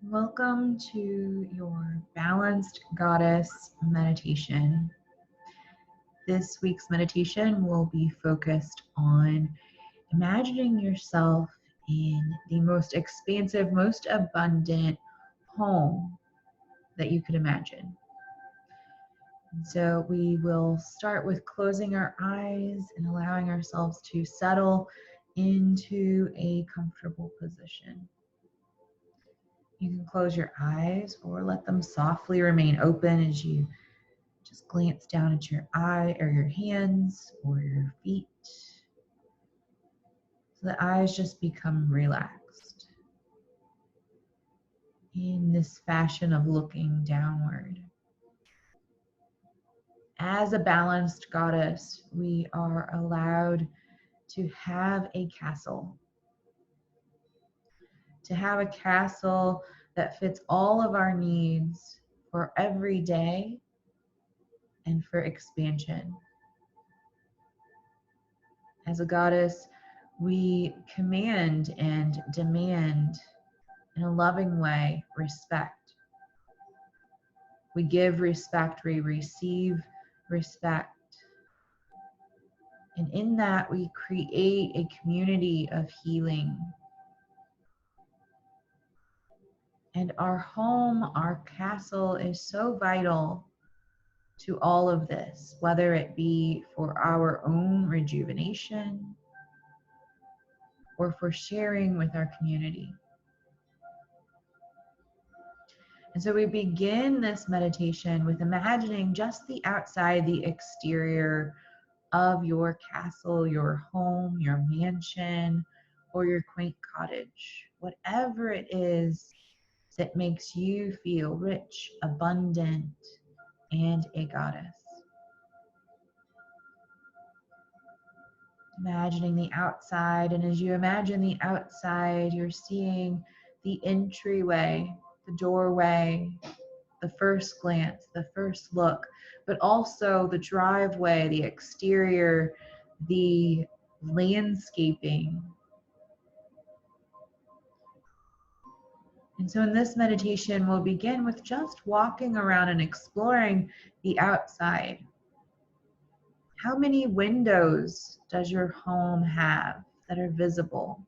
Welcome to your Balanced Goddess meditation. This week's meditation will be focused on imagining yourself in the most expansive, most abundant home that you could imagine. And so we will start with closing our eyes and allowing ourselves to settle into a comfortable position. You can close your eyes or let them softly remain open as you just glance down at your eye or your hands or your feet. So the eyes just become relaxed in this fashion of looking downward. As a balanced goddess, we are allowed to have a castle. To have a castle that fits all of our needs for every day and for expansion. As a goddess, we command and demand in a loving way respect. We give respect, we receive respect. And in that, we create a community of healing. And our home, our castle is so vital to all of this, whether it be for our own rejuvenation or for sharing with our community. And so we begin this meditation with imagining just the outside, the exterior of your castle, your home, your mansion, or your quaint cottage. Whatever it is that makes you feel rich, abundant, and a goddess. Imagining the outside, and as you imagine the outside, you're seeing the entryway, the doorway, the first glance, the first look, but also the driveway, the exterior, the landscaping. And so in this meditation, we'll begin with just walking around and exploring the outside. How many windows does your home have that are visible?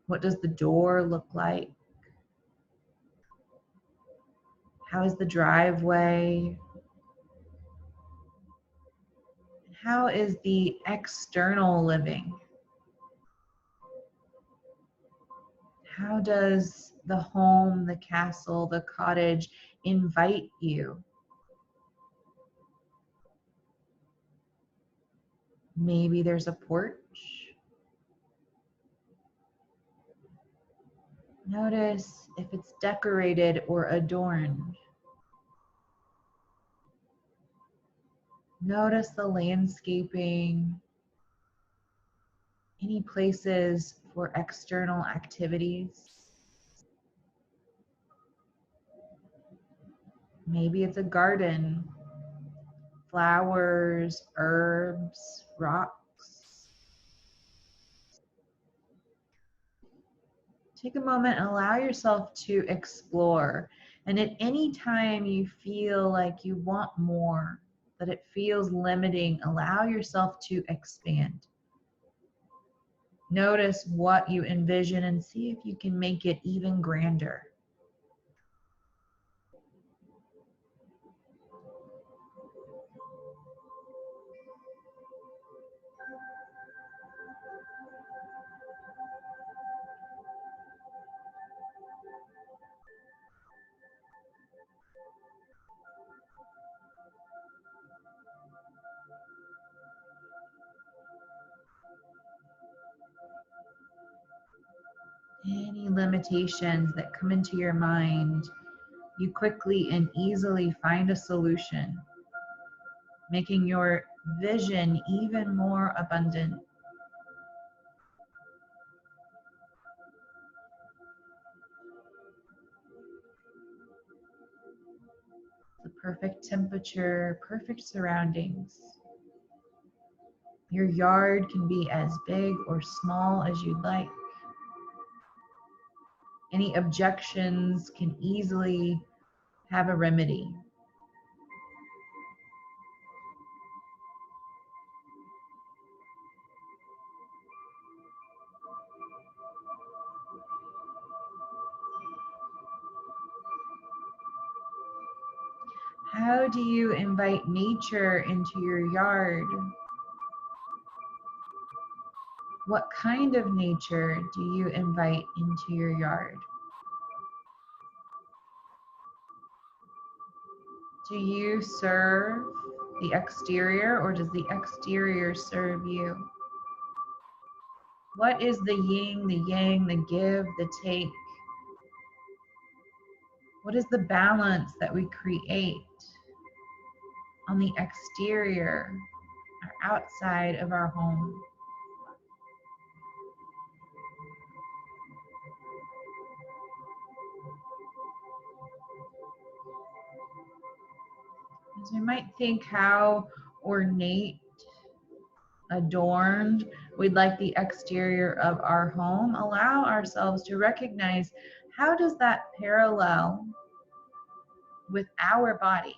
What does the door look like? How is the driveway? How is the external living? How does the home, the castle, the cottage invite you? Maybe there's a porch. Notice if it's decorated or adorned. Notice the landscaping, any places for external activities. Maybe it's a garden, flowers, herbs, rocks. Take a moment and allow yourself to explore. And at any time you feel like you want more, that it feels limiting, allow yourself to expand. Notice what you envision and see if you can make it even grander. Any limitations that come into your mind, you quickly and easily find a solution, making your vision even more abundant. The perfect temperature, perfect surroundings. Your yard can be as big or small as you'd like. Any objections can easily have a remedy. How do you invite nature into your yard? What kind of nature do you invite into your yard? Do you serve the exterior, or does the exterior serve you? What is the yin, the yang, the give, the take? What is the balance that we create on the exterior or outside of our home? As we might think how ornate, adorned we'd like the exterior of our home, allow ourselves to recognize, how does that parallel with our body?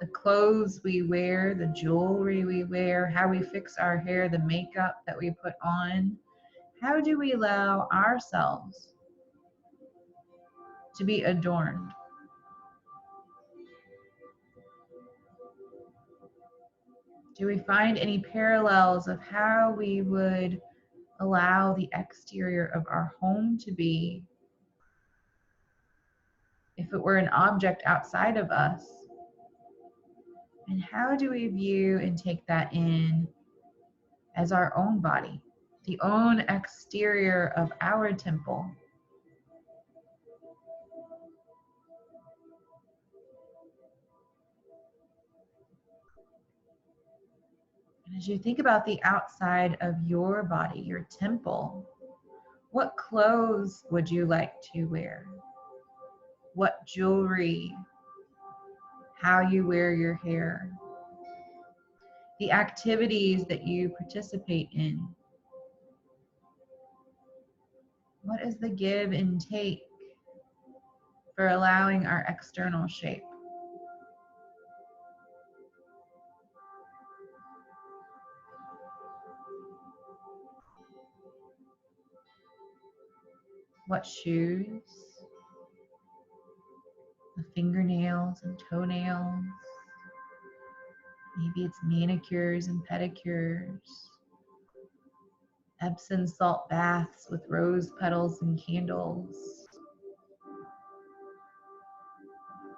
The clothes we wear, the jewelry we wear, how we fix our hair, the makeup that we put on. How do we allow ourselves to be adorned? Do we find any parallels of how we would allow the exterior of our home to be if it were an object outside of us? And how do we view and take that in as our own body, the own exterior of our temple? And as you think about the outside of your body, your temple, what clothes would you like to wear? What jewelry? How you wear your hair? The activities that you participate in? What is the give and take for allowing our external shape? What shoes? The fingernails and toenails? Maybe it's manicures and pedicures. Epsom salt baths with rose petals and candles.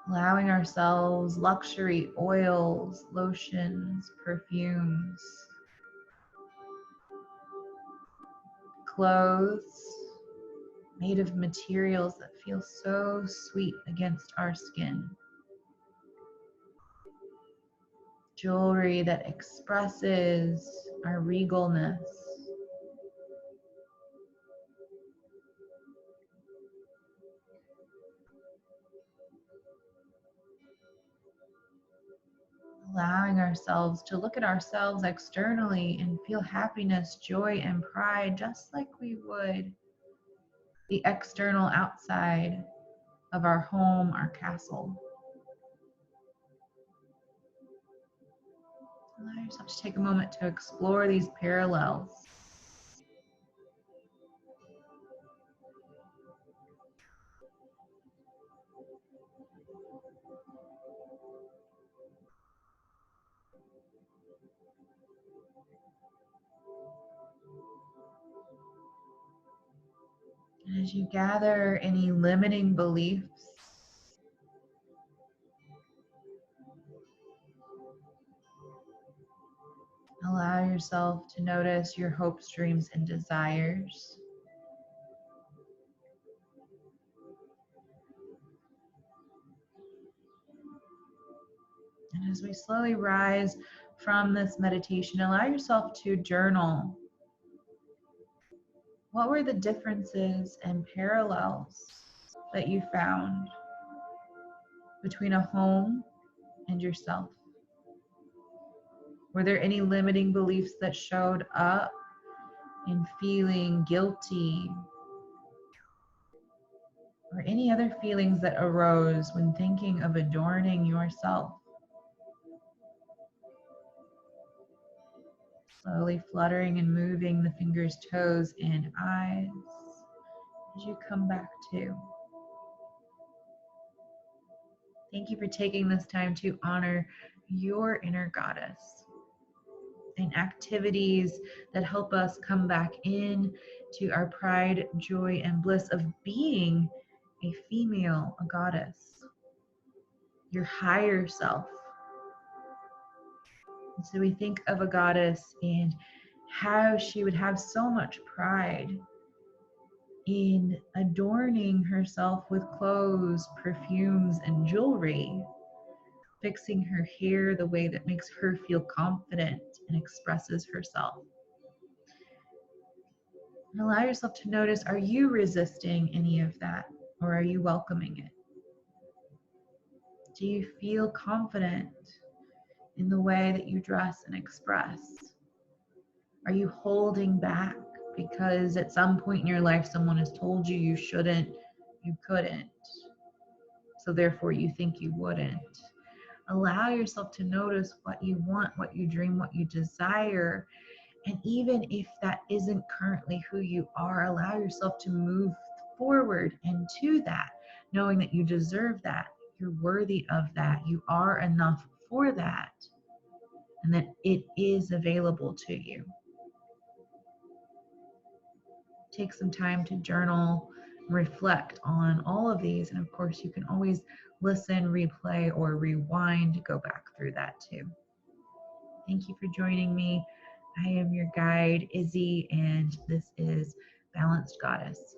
Allowing ourselves luxury oils, lotions, perfumes, clothes made of materials that feel so sweet against our skin. Jewelry that expresses our regalness. Allowing ourselves to look at ourselves externally and feel happiness, joy, and pride just like we would the external outside of our home, our castle. Allow yourself to take a moment to explore these parallels. And as you gather any limiting beliefs, allow yourself to notice your hopes, dreams, and desires. And as we slowly rise from this meditation, allow yourself to journal. What were the differences and parallels that you found between a home and yourself? Were there any limiting beliefs that showed up in feeling guilty or any other feelings that arose when thinking of adorning yourself. Slowly fluttering and moving the fingers, toes, and eyes as you come back to. Thank you for taking this time to honor your inner goddess and activities that help us come back in to our pride, joy, and bliss of being a female, a goddess, your higher self. And so we think of a goddess and how she would have so much pride in adorning herself with clothes, perfumes, and jewelry, fixing her hair the way that makes her feel confident and expresses herself. And allow yourself to notice, are you resisting any of that, or are you welcoming it? Do you feel confident in the way that you dress and express? Are you holding back because at some point in your life someone has told you you shouldn't, you couldn't, so therefore you think you wouldn't? Allow yourself to notice what you want, what you dream, what you desire. And even if that isn't currently who you are, allow yourself to move forward into that, knowing that you deserve that, you're worthy of that, you are enough for that, and that it is available to you. Take some time to journal, reflect on all of these, and of course you can always listen, replay, or rewind, go back through that too. Thank you for joining me. I am your guide, Izzy, and this is Balanced Goddess.